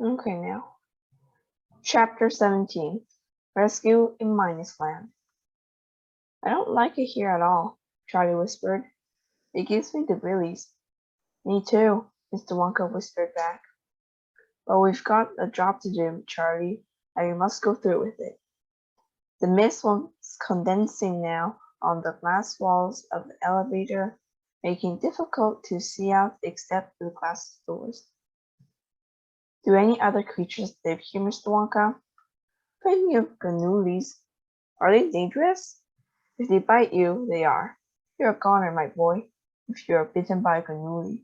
Okay, now. Chapter 17. Rescue in Minus Land. I don't like it here at all, Charlie whispered. It gives me the willies. Me too, Mr. Wonka whispered back. But we've got a job to do, Charlie, and we must go through with it. The mist was condensing now on the glass walls of the elevator, making it difficult to see out except through the glass doors. Do any other creatures live here, Mr. Wonka? Plenty of ganoolies. Are they dangerous? If they bite you, they are. You're a goner, my boy, if you're bitten by a ganooli.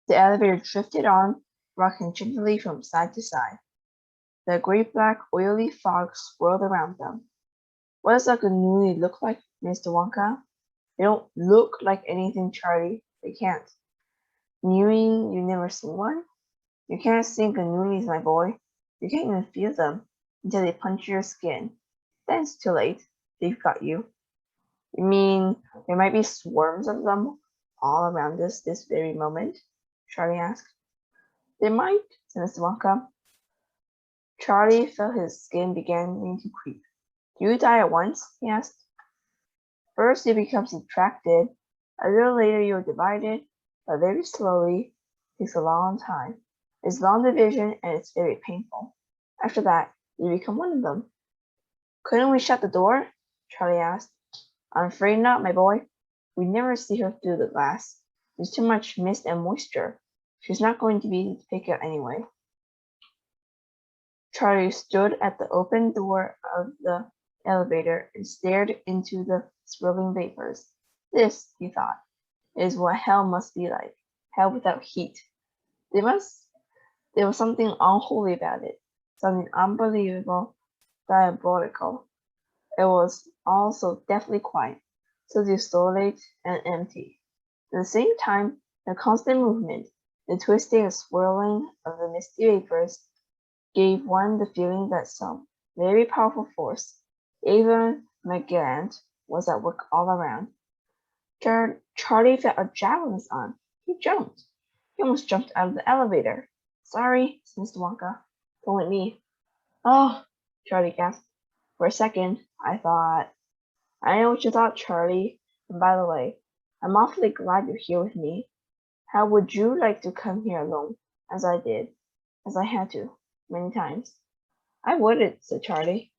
The elevator drifted on, rocking gently from side to side. The great-black, oily fog swirled around them. What does a ganooli look like, Mr. Wonka? They don't look like anything, Charlie. They can't. You mean you've never seen one? You can't see ganoolies, my boy. You can't even feel them until they punch your skin. Then it's too late. They've got you. You mean there might be swarms of them all around us this very moment? Charlie asked. There might, said Mr. Wonka. Charlie felt his skin beginning to creep. Do you die at once? He asked. First you become subtracted, a little later you're divided, but very slowly. It takes a long time. It's long division and it's very painful. After that, you become one of them. Couldn't we shut the door? Charlie asked. I'm afraid not, my boy. We never see her through the glass. There's too much mist and moisture. She's not going to be easy to pick out anyway. Charlie stood at the open door of the elevator and stared into the swirling vapors. This, he thought, is what hell must be like. Hell without heat. There was something unholy about it, something unbelievable, diabolical. It was all so deathly quiet, so desolate and empty. At the same time, the constant movement, the twisting and swirling of the misty vapors, gave one the feeling that some very powerful force, even McGillant, was at work all around. Charlie felt a javelin in his arm. He jumped. He almost jumped out of the elevator. Sorry, said Mr. Wonka. Don't let me. Oh, Charlie gasped. For a second, I thought. I know what you thought, Charlie. And by the way, I'm awfully glad you're here with me. How would you like to come here alone, as I did, as I had to, many times? I wouldn't, said Charlie.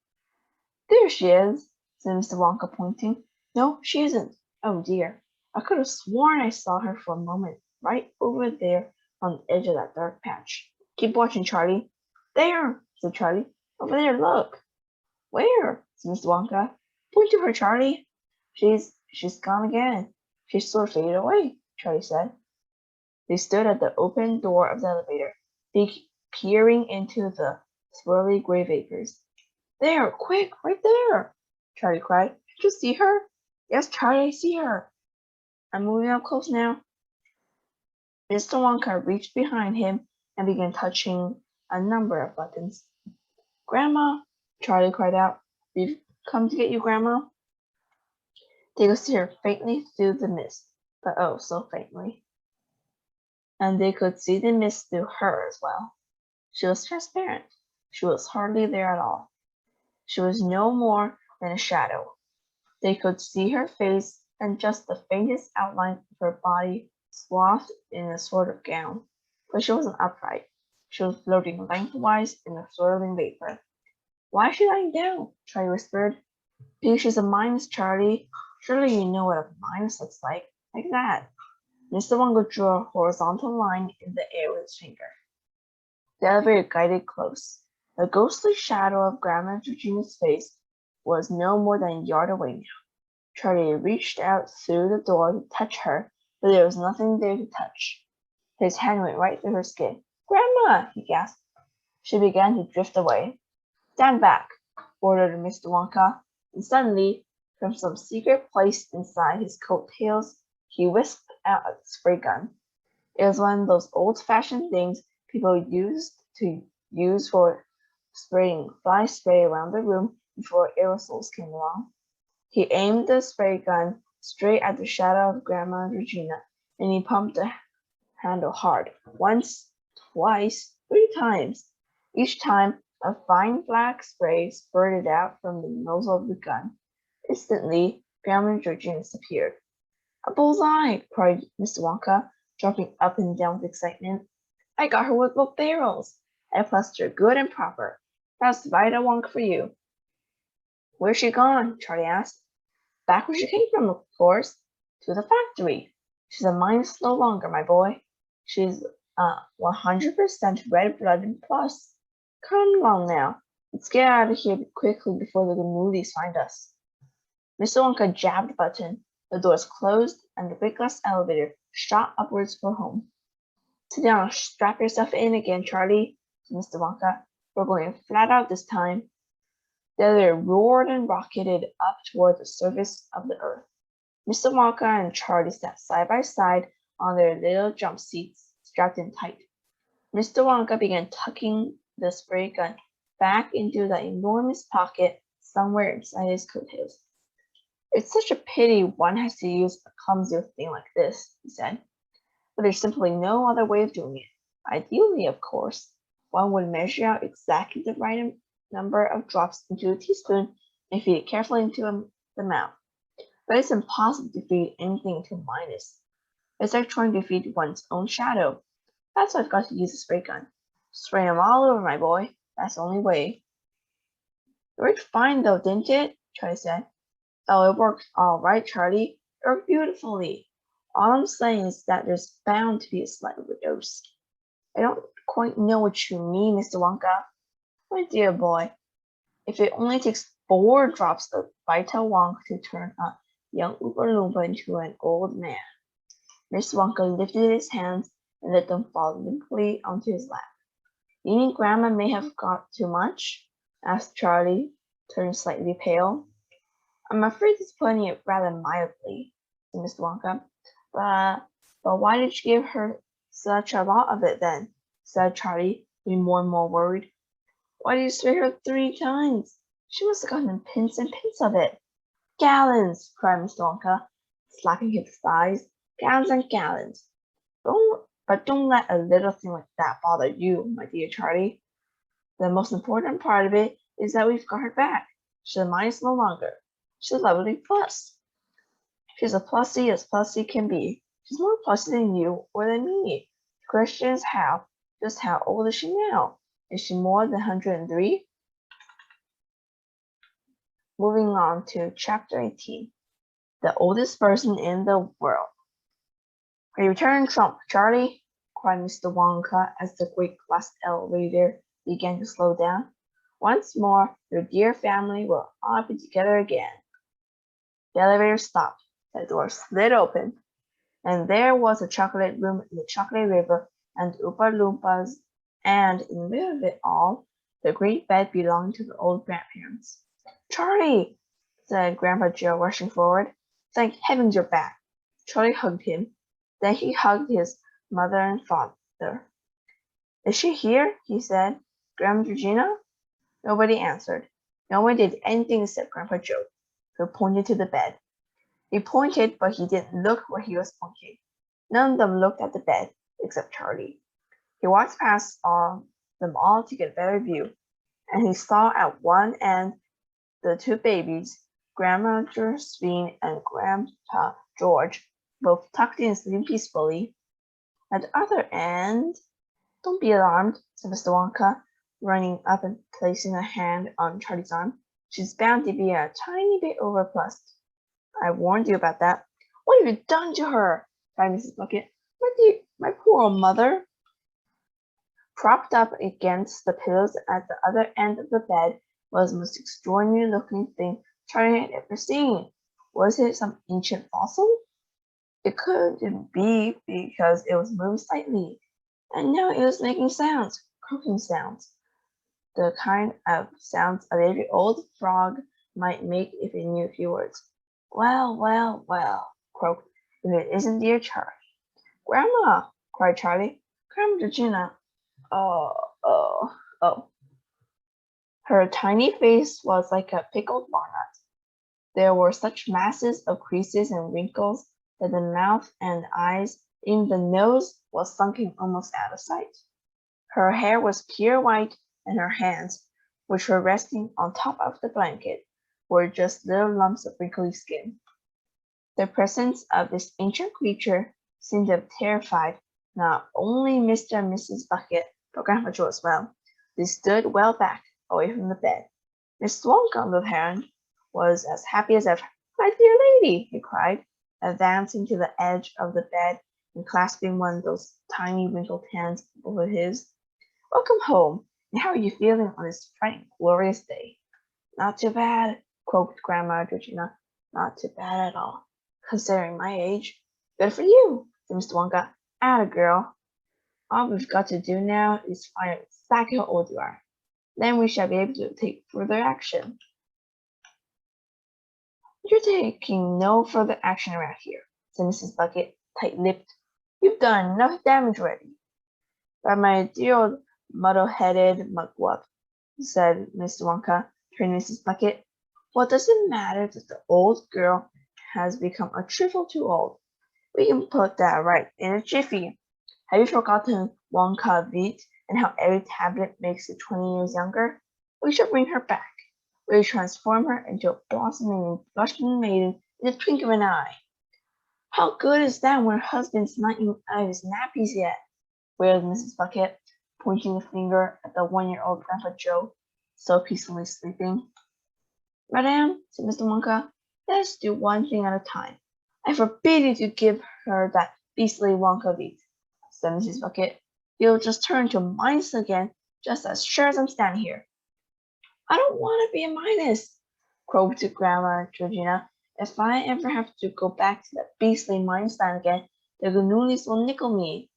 There she is, said Mr. Wonka, pointing. No, she isn't. Oh dear. I could have sworn I saw her for a moment, right over there on the edge of that dark patch. Keep watching, Charlie. There, said Charlie. Over there, look. Where? Said Mr. Wonka. Point to her, Charlie. She's gone again. She's sort of faded away, Charlie said. They stood at the open door of the elevator, peering into the swirly gray vapors. There, quick, right there, Charlie cried. Did you see her? Yes, Charlie, I see her. I'm moving up close now. Mr. Wonka reached behind him and began touching a number of buttons. Grandma, Charlie cried out. We've come to get you, Grandma. They could see her faintly through the mist, but oh, so faintly. And they could see the mist through her as well. She was transparent. She was hardly there at all. She was no more than a shadow. They could see her face and just the faintest outline of her body swathed in a sort of gown, but she wasn't upright. She was floating lengthwise in the swirling vapor. Why is she lying down? Charlie whispered. Because she's a minus, Charlie. Surely you know what a minus looks like that. Mr. Wonka drew a horizontal line in the air with his finger. The elevator guided close. The ghostly shadow of Grandma Georgina's face was no more than a yard away now. Charlie reached out through the door to touch her, but there was nothing there to touch. His hand went right through her skin. Grandma, he gasped. She began to drift away. Stand back, ordered Mr. Wonka, and suddenly, from some secret place inside his coat tails, he whisked out a spray gun. It was one of those old-fashioned things people used for spraying fly spray around the room before aerosols came along. He aimed the spray gun straight at the shadow of Grandma Georgina, and he pumped the handle hard. Once, twice, 3 times. Each time, a fine black spray spurted out from the nozzle of the gun. Instantly, Grandma Georgina disappeared. A bullseye! Cried Mr. Wonka, jumping up and down with excitement. I got her with both barrels. I placed her good and proper. That's Vida Wonka for you. Where's she gone? Charlie asked. Back where she came from, of course. To the factory. She's a minus no longer, my boy. She's 100% red-blooded plus. Come along now. Let's get out of here quickly before the moolies find us. Mr. Wonka jabbed the button. The doors closed, and the big glass elevator shot upwards for home. Sit down, strap yourself in again, Charlie, said Mr. Wonka. We're going flat out this time. The elevator roared and rocketed up toward the surface of the earth. Mr. Wonka and Charlie sat side by side on their little jump seats, strapped in tight. Mr. Wonka began tucking the spray gun back into the enormous pocket somewhere inside his coattails. It's such a pity one has to use a clumsy thing like this, he said. But there's simply no other way of doing it. Ideally, of course, one would measure out exactly the right number of drops into a teaspoon and feed it carefully into the mouth. But it's impossible to feed anything into minus. It's like trying to feed one's own shadow. That's why I've got to use a spray gun. Spray them all over, my boy. That's the only way. It worked fine, though, didn't it? Charlie said. Oh, it worked all right, Charlie. It worked beautifully. All I'm saying is that there's bound to be a slight overdose. I don't quite know what you mean, Mr. Wonka. My dear boy, if it only takes 4 drops of Vital Wonka to turn a young Oompa Loompa into an old man. Mr. Wonka lifted his hands and let them fall limply onto his lap. You mean Grandma may have got too much? Asked Charlie, turning slightly pale. I'm afraid he's putting it rather mildly, said Mr. Wonka. But why did you give her such a lot of it then? Said Charlie, being more and more worried. Why did you spray her 3 times? She must have gotten pins and pins of it. Gallons, cried Mr. Wonka, slapping his thighs. Gallons and gallons. Don't let a little thing like that bother you, my dear Charlie. The most important part of it is that we've got her back. She's a minus no longer. She's a lovely plus. She's a plussy as plussy can be. She's more plussy than you or than me. The question is how. Just how old is she now? Is she more than 103? Moving on to Chapter 18. The oldest person in the world. Are you returning trump, Charlie? Cried Mr. Wonka as the great glass elevator began to slow down. Once more, your dear family will all be together again. The elevator stopped. The door slid open, and there was a chocolate room in the chocolate river and Oompa Loompas, and in the middle of it all, the great bed belonging to the old grandparents. Charlie, said Grandpa Joe, rushing forward. Thank heavens you're back. Charlie hugged him. Then he hugged his mother and father. Is she here? He said. Grandma Georgina? Nobody answered. No one did anything except Grandpa Joe, who pointed to the bed. He pointed, but he didn't look where he was pointing. None of them looked at the bed, except Charlie. He walked past them all to get a better view, and he saw at one end the 2 babies, Grandma Josephine and Grandpa George, both tucked in sleeping peacefully. At the other end, don't be alarmed, said Mr. Wonka, running up and placing a hand on Charlie's arm. She's bound to be a tiny bit overplus. I warned you about that. What have you done to her? Cried Mrs. Bucket. My poor old mother. Propped up against the pillows at the other end of the bed was the most extraordinary looking thing Charlie had ever seen. Was it some ancient fossil? It couldn't be because it was moving slightly, and now it was making sounds, croaking sounds, the kind of sounds a very old frog might make if it knew a few words. Well, well, well, croaked, if it isn't dear Charlie. Grandma, cried Charlie. Grandma Georgina. Oh. Her tiny face was like a pickled walnut. There were such masses of creases and wrinkles that the mouth and eyes, even the nose, was sunken almost out of sight. Her hair was pure white, and her hands, which were resting on top of the blanket, were just little lumps of wrinkly skin. The presence of this ancient creature seemed to have terrified not only Mr. and Mrs. Bucket, but Grandpa Joe as well. They stood well back, away from the bed. Miss Wonka, on the other hand, was as happy as ever. "My dear lady," he cried, advancing to the edge of the bed and clasping one of those tiny wrinkled hands over his. "Welcome home, and how are you feeling on this bright, glorious day?" "Not too bad," croaked Grandma Georgina. "Not too bad at all, considering my age." "Good for you," said Mr. Wonka. "Atta girl. All we've got to do now is find out exactly how old you are. Then we shall be able to take further action." "You're taking no further action around here," said Mrs. Bucket, tight-lipped. "You've done enough damage already." "But my dear old muddle-headed mugwump," said Mr. Wonka, turning to Mrs. Bucket, "what does it matter that the old girl has become a trifle too old? We can put that right in a jiffy. Have you forgotten Wonka Vite and how every tablet makes you 20 years younger? We shall bring her back. We transform her into a blossoming, blushing maiden in the twinkling of an eye." "How good is that when her husband's not even out of his nappies yet?" wailed Mrs. Bucket, pointing a finger at the 1-year-old Grandpa Joe, so peacefully sleeping. "Madame," said Mr. Wonka, "let's do one thing at a time. I forbid you to give her that beastly Wonka Vite," said Mrs. Bucket. "You'll just turn into a minus again, just as sure as I'm standing here." "I don't want to be a minus," croaked Grandma Georgina. "If I ever have to go back to that beastly minus stand again, the Ganoolies will nickel me."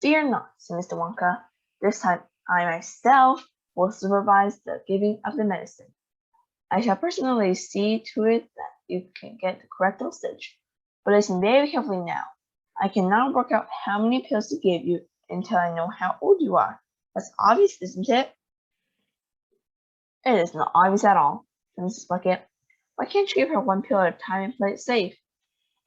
"Fear not," said Mr. Wonka. "This time I myself will supervise the giving of the medicine. I shall personally see to it that you can get the correct dosage. But listen very carefully now. I cannot work out how many pills to give you until I know how old you are. That's obvious, isn't it?" "It is not obvious at all," said Mrs. Bucket. "Why can't you give her one pill at a time and play it safe?"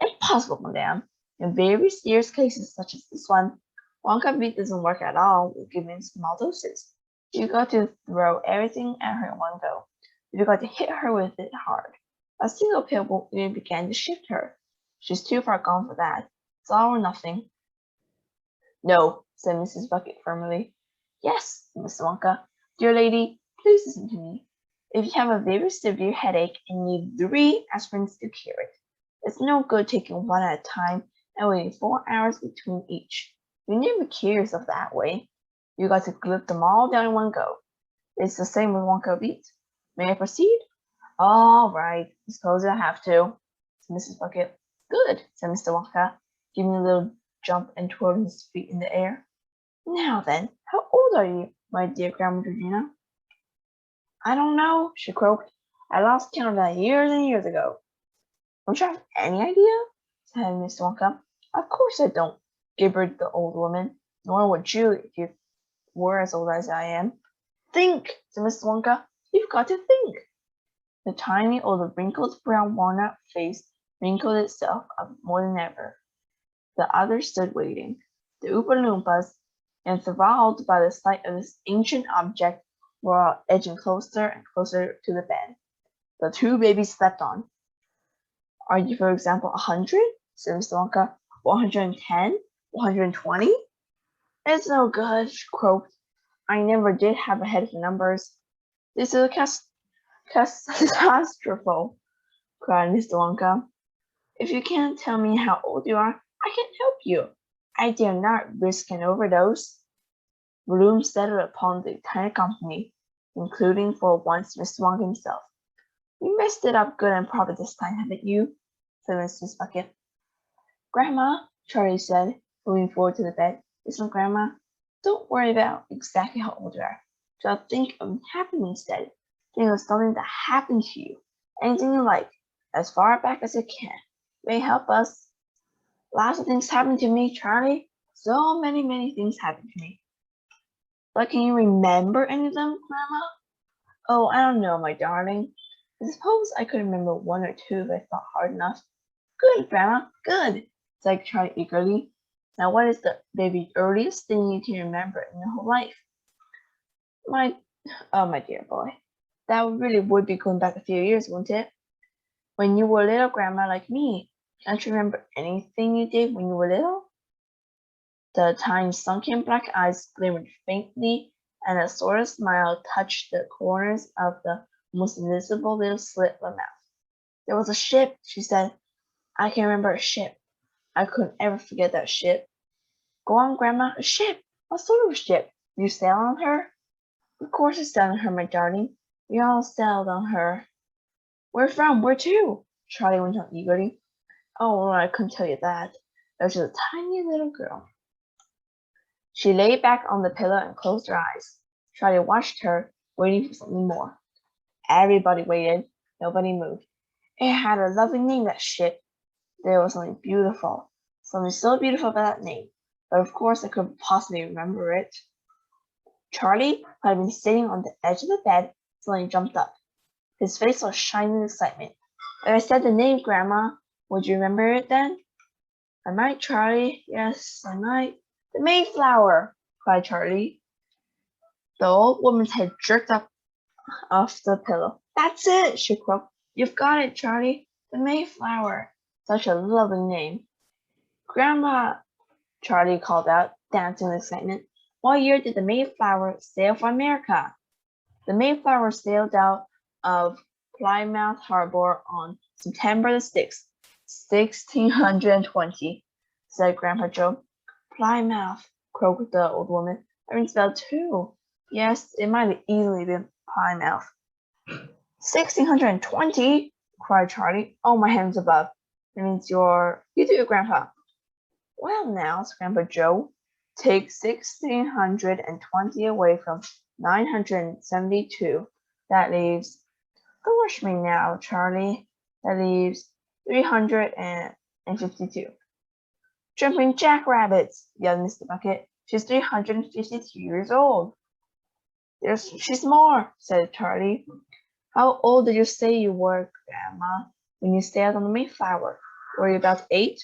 "Impossible, madame. In very serious cases such as this one, Wonka Vite doesn't work at all with giving small doses. You've got to throw everything at her in one go. You've got to hit her with it hard. A single pill won't even begin to shift her. She's too far gone for that. It's all or nothing." "No," said Mrs. Bucket firmly. "Yes," said Mr. Wonka. "Dear lady, please listen to me. If you have a very severe headache and need 3 aspirins to cure it, it's no good taking one at a time and waiting 4 hours between each. You never cure yourself that way. You got to gulp them all down in one go. It's the same with Wonka Vite. May I proceed?" "All right, I suppose I have to," said Mrs. Bucket. "Good," said Mr. Wonka, giving a little jump and twirling his feet in the air. "Now then, how old are you, my dear Grandma Georgina?" "I don't know," she croaked. "I lost count of that years and years ago." "Don't you have any idea?" said Mr. Wonka. "Of course I don't," gibbered the old woman. "Nor would you if you were as old as I am." "Think," said Mr. Wonka. "You've got to think." The tiny old wrinkled brown walnut face wrinkled itself up more than ever. The others stood waiting. The Oompa Loompas, enthralled by the sight of this ancient object, were edging closer and closer to the bed. The 2 babies slept on. "Are you, for example, 100? said Mr. Wonka. 110? 120? "It's no good," she croaked. "I never did have a head for numbers." "This is a catastrophe," cried Mr. Wonka. "If you can't tell me how old you are, I can't help you. I dare not risk an overdose." Gloom settled upon the entire company, including for once Mr. Wonka himself. "You messed it up good and proper this time, haven't you?" said Mrs. Bucket. "Grandma," Charlie said, moving forward to the bed. "Listen, Grandma, don't worry about exactly how old you are. Just think of happening instead. Think of something that happened to you. Anything you like, as far back as it can. May help us." "Lots of things happened to me, Charlie. So many, many things happened to me." "But can you remember any of them, Grandma?" "Oh, I don't know, my darling. I suppose I could remember 1 or 2 if I thought hard enough." "Good, Grandma, good," said Charlie eagerly. Now, what is the very earliest thing you can remember in your whole life? My dear boy, that really would be going back a few years, wouldn't it? When you were a little grandma like me, can't you remember anything you did when you were little? The tiny sunken black eyes glimmered faintly, and a sort of smile touched the corners of the almost invisible little slit of the mouth. There was a ship, she said. I can remember a ship. I couldn't ever forget that ship. Go on, Grandma, a ship. What sort of a ship? You sail on her? Of course I sailed on her, my darling. We all sailed on her. Where from? Where to? Charlie went on eagerly. Oh, I couldn't tell you that. I was just a tiny little girl. She lay back on the pillow and closed her eyes. Charlie watched her, waiting for something more. Everybody waited. Nobody moved. It had a lovely name, that ship. There was something beautiful. Something so beautiful about that name. But of course I couldn't possibly remember it. Charlie, who had been sitting on the edge of the bed, suddenly jumped up. His face was shining with excitement. If I said the name, Grandma, would you remember it then? I might, Charlie. Yes, I might. The Mayflower, cried Charlie. The old woman's head jerked up off the pillow. That's it, she croaked. You've got it, Charlie. The Mayflower. Such a lovely name. Grandma, Charlie called out, dancing with excitement. What year did the Mayflower sail for America? The Mayflower sailed out of Plymouth Harbor on September the 6th, 1620, said Grandpa Joe. Plymouth, croaked the old woman. That rings a bell too. Yes, it might have easily been Plymouth. 1620, cried Charlie. Oh, my heavens above. That means you do your grandpa. Well now, said Grandpa Joe, take 1620 away from 972. That leaves, don't rush me now, Charlie. That leaves 352. Jumping jackrabbits, yelled Mr. Bucket. She's 352 years old. She's more, said Charlie. How old did you say you were, Grandma, when you sailed on the Mayflower? Were you about 8?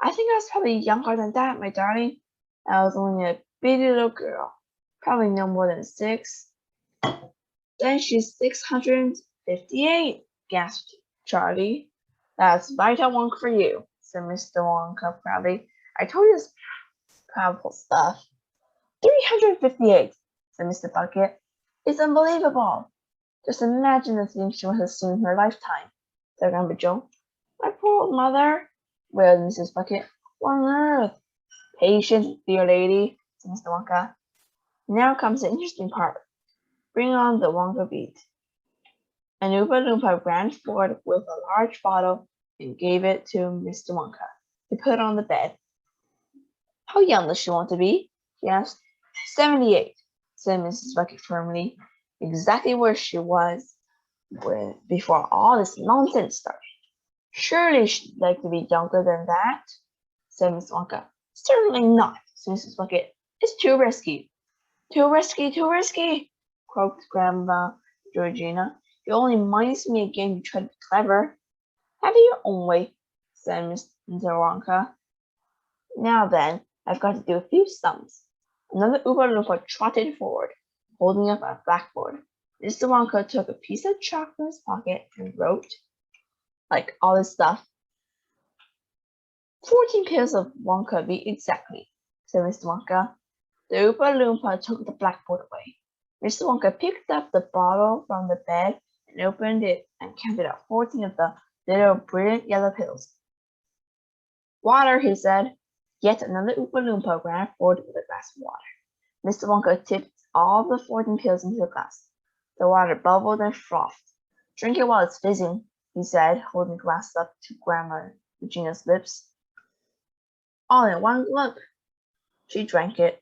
I think I was probably younger than that, my darling. I was only a bitty little girl, probably no more than 6. Then she's 658, gasped Charlie. That's vital Wonka for you, said Mr. Wonka proudly. I told you this powerful stuff. 358, said Mr. Bucket. It's unbelievable. Just imagine the things she must have seen in her lifetime, said Grandpa Joe. My poor old mother, wailed Mrs. Bucket. What on earth? Patience, dear lady, said Mr. Wonka. Now comes the interesting part. Bring on the Wonka beat. And Oompa Loompa ran forward with a large bottle and gave it to Mr. Wonka to put on the bed. How young does she want to be? He asked. 78, said Mrs. Bucket firmly, exactly where she was before all this nonsense started. Surely she'd like to be younger than that, said Miss Wonka. Certainly not, said Mrs. Bucket. It's too risky. Too risky, too risky, croaked Grandma Georgina. You only minus me again you try to be clever. Have it your own way, said Mr. Wonka. Now then, I've got to do a few sums. Another Oompa Loompa trotted forward, holding up a blackboard. Mr. Wonka took a piece of chalk from his pocket and wrote, like all this stuff. 14 pills of Wonka beat exactly, said Mr. Wonka. The Oompa Loompa took the blackboard away. Mr. Wonka picked up the bottle from the bed and opened it and counted out 14 of the little brilliant yellow pills. Water, he said. Yet another Oompa Loompa ran forward with a glass of water. Mr. Wonka tipped all the 14 pills into the glass. The water bubbled and frothed. Drink it while it's fizzing, he said, holding the glass up to Grandma Regina's lips. All in one glug. She drank it.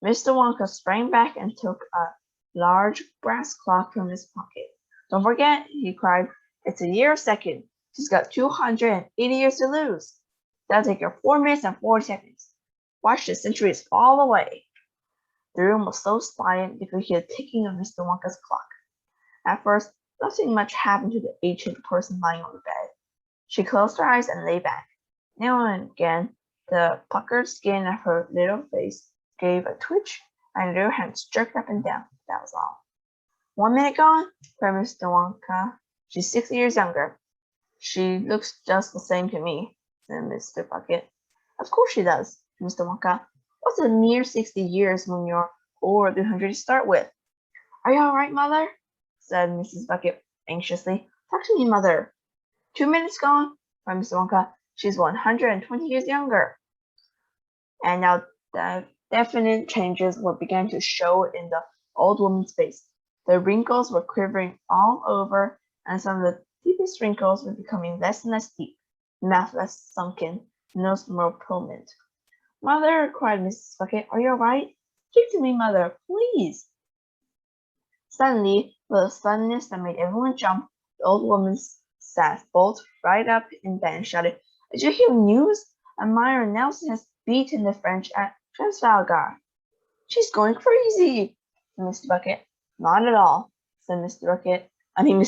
Mr. Wonka sprang back and took a large brass clock from his pocket. Don't forget, he cried, it's a year a second. She's got 280 years to lose. That'll take her 4 minutes and 40 seconds. Watch the centuries fall away. The room was so silent they could hear the ticking of Mr. Wonka's clock. At first, nothing much happened to the ancient person lying on the bed. She closed her eyes and lay back. Now and again, The puckered skin of her little face gave a twitch, and her little hands jerked up and down. That was all. 1 minute gone, cried Mr. Wonka. She's 6 years younger. She looks just the same to me, said Mr. Bucket. Of course she does, Mr. Wonka. What's a mere 60 years when you're over 300 to start with? Are you all right, Mother? Said Mrs. Bucket anxiously. Talk to me, Mother. 2 minutes gone, cried Mr. Wonka. She's 120 years younger. And now the definite changes were beginning to show in the old woman's face. The wrinkles were quivering all over, and some of the deepest wrinkles were becoming less and less deep, the mouth less sunken, nose more prominent. Mother, cried Mrs. Bucket, are you all right? Speak to me, Mother, please. Suddenly, with a suddenness that made everyone jump, the old woman sat bolt right up in bed and shouted, Did you hear news? Admiral Nelson has beaten the French at Trafalgar. She's going crazy, said Mr. Bucket. Not at all, said Mr.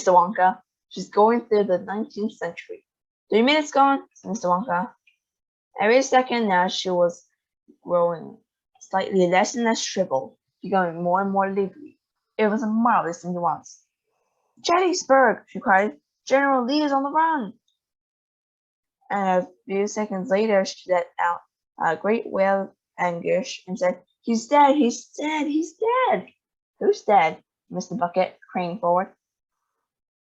Wonka. She's going through the 19th century. 3 minutes gone, said Mr. Wonka. Every second now she was growing slightly less and less shriveled, becoming more and more lively. It was a marvelous thing to watch. Gettysburg, she cried. General Lee is on the run. And a few seconds later, she let out a great wail of anguish and said, He's dead, he's dead, he's dead. Who's dead? Mr. Bucket craned forward.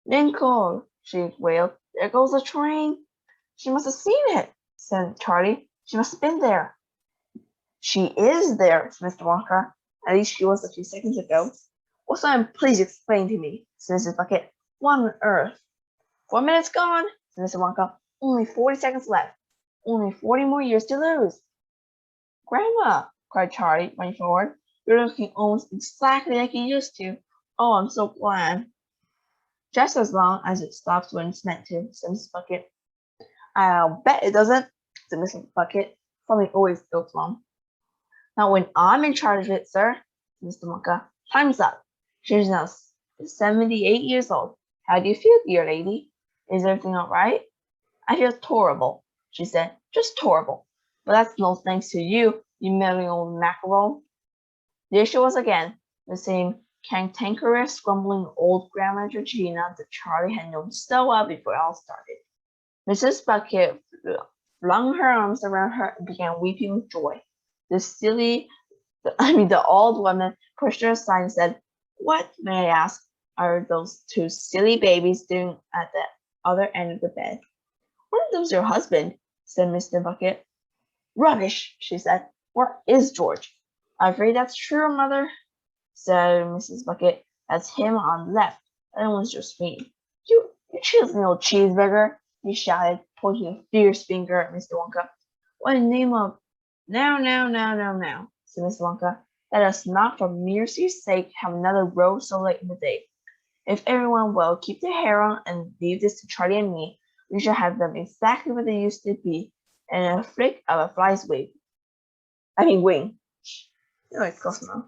Lincoln, she wailed. There goes the train. She must have seen it, said Charlie. She must have been there. She is there, said Mr. Wonka. At least she was a few seconds ago. Well, son, please explain to me, said Mrs. Bucket. What on earth? 4 minutes gone, said Mr. Wonka. Only 40 seconds left. Only 40 more years to lose. Grandma, cried Charlie, running forward. You're looking almost exactly like you used to. Oh, I'm so glad. Just as long as it stops when it's meant to, said Mrs. Bucket. I'll bet it doesn't, said Mrs. Bucket. Something always goes wrong. Not when I'm in charge of it, sir, said Mr. Wonka. Time's up. She's now 78 years old. How do you feel, dear lady? Is everything all right? I feel horrible, she said. Just horrible. But that's no thanks to you, you meddling old mackerel. There she was again, the same cantankerous, grumbling old Grandma Georgina that Charlie had known so well before it all started. Mrs. Bucket flung her arms around her and began weeping with joy. The old woman pushed her aside and said, What, may I ask, are those two silly babies doing at the other end of the bed? One of them's your husband, said Mr. Bucket. Rubbish, she said. Where is George? I'm afraid that's true, Mother, said Mrs. Bucket. That's him on the left. That one's just me. You cheesy old cheeseburger, he shouted, pointing a fierce finger at Mr. Wonka. What in the name of... Now, said Mr. Wonka. Let us not for mercy's sake have another row so late in the day. If everyone will keep their hair on and leave this to Charlie and me, we shall have them exactly what they used to be, in a flick of a fly's wing. Anyway, close enough.